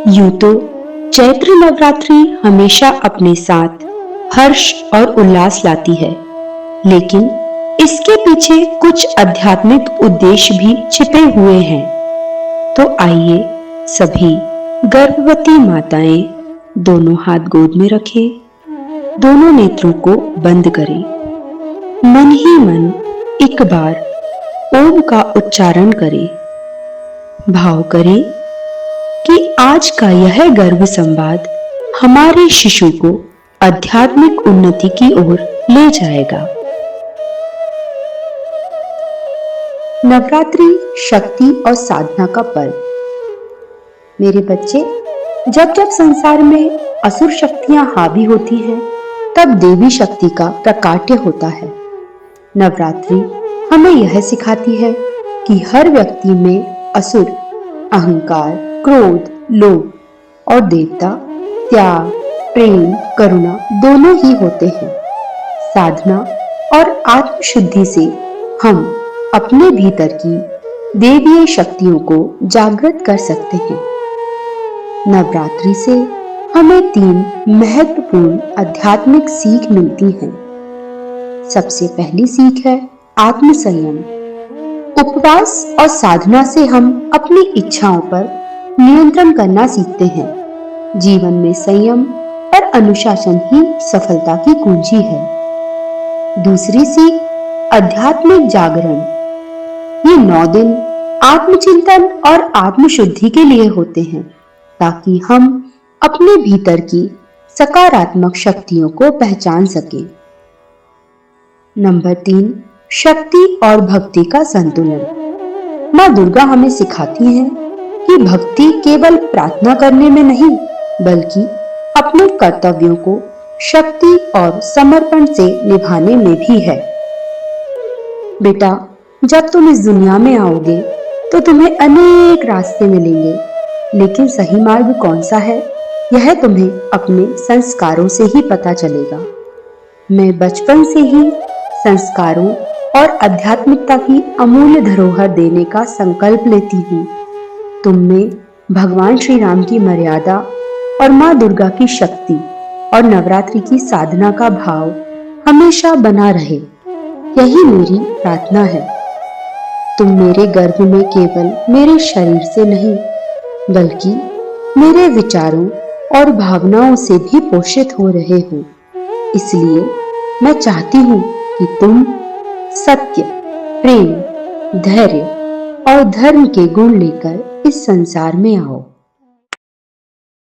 यूं तो चैत्र नवरात्रि हमेशा अपने साथ हर्ष और उल्लास लाती है, लेकिन इसके पीछे कुछ आध्यात्मिक उद्देश्य भी छिपे हुए हैं। तो आइए सभी गर्भवती माताएं दोनों हाथ गोद में रखें, दोनों नेत्रों को बंद करें, मन ही मन एक बार ओम का उच्चारण करें। भाव करें कि आज का यह गर्भ संवाद हमारे शिशु को आध्यात्मिक उन्नति की ओर ले जाएगा। नवरात्रि शक्ति और साधना का पर्व। मेरे बच्चे, जब जब संसार में असुर शक्तियां हावी होती हैं, तब देवी शक्ति का प्रकाट्य होता है। नवरात्रि हमें यह सिखाती है कि हर व्यक्ति में असुर, अहंकार, क्रोध, लोभ और देवता, त्याग, प्रेम, करुणा दोनों ही होते हैं। साधना और आत्मशुद्धि से हम अपने भीतर की देवीय शक्तियों को जागृत कर सकते हैं। नवरात्रि से हमें 3 महत्वपूर्ण आध्यात्मिक सीख मिलती हैं। सबसे पहली सीख है आत्मसंयम। उपवास और साधना से हम अपनी इच्छाओं पर नियंत्रण करना सीखते हैं। जीवन में संयम और अनुशासन ही सफलता की कुंजी है। दूसरी सीख आध्यात्मिक जागरण। ये 9 दिन आत्मचिंतन और आत्मशुद्धि के लिए होते हैं, ताकि हम अपने भीतर की सकारात्मक शक्तियों को पहचान सकें। नंबर 3, शक्ति और भक्ति का संतुलन। माँ दुर्गा हमें सिखाती हैं कि भक्ति केवल प्रार्थना करने में नहीं, बल्कि अपने कर्तव्यों को शक्ति और समर्पण से निभाने में भी है। बेटा, जब तुम इस दुनिया में आओगे तो तुम्हें अनेक रास्ते मिलेंगे, लेकिन सही मार्ग कौन सा है, यह तुम्हें अपने संस्कारों से ही पता चलेगा। मैं बचपन से ही संस्कारों और आध्यात्मिकता की अमूल्य धरोहर देने का संकल्प लेती हूँ। तुम में भगवान श्री राम की मर्यादा और माँ दुर्गा की शक्ति और नवरात्रि की साधना का भाव हमेशा बना रहे, यही मेरी प्रार्थना है। तुम मेरे गर्भ में केवल मेरे शरीर से नहीं, बल्कि मेरे विचारों और भावनाओं से भी पोषित हो रहे हो। इसलिए मैं चाहती हूँ कि तुम सत्य, प्रेम, धैर्य और धर्म के गुण लेकर इस संसार में आओ।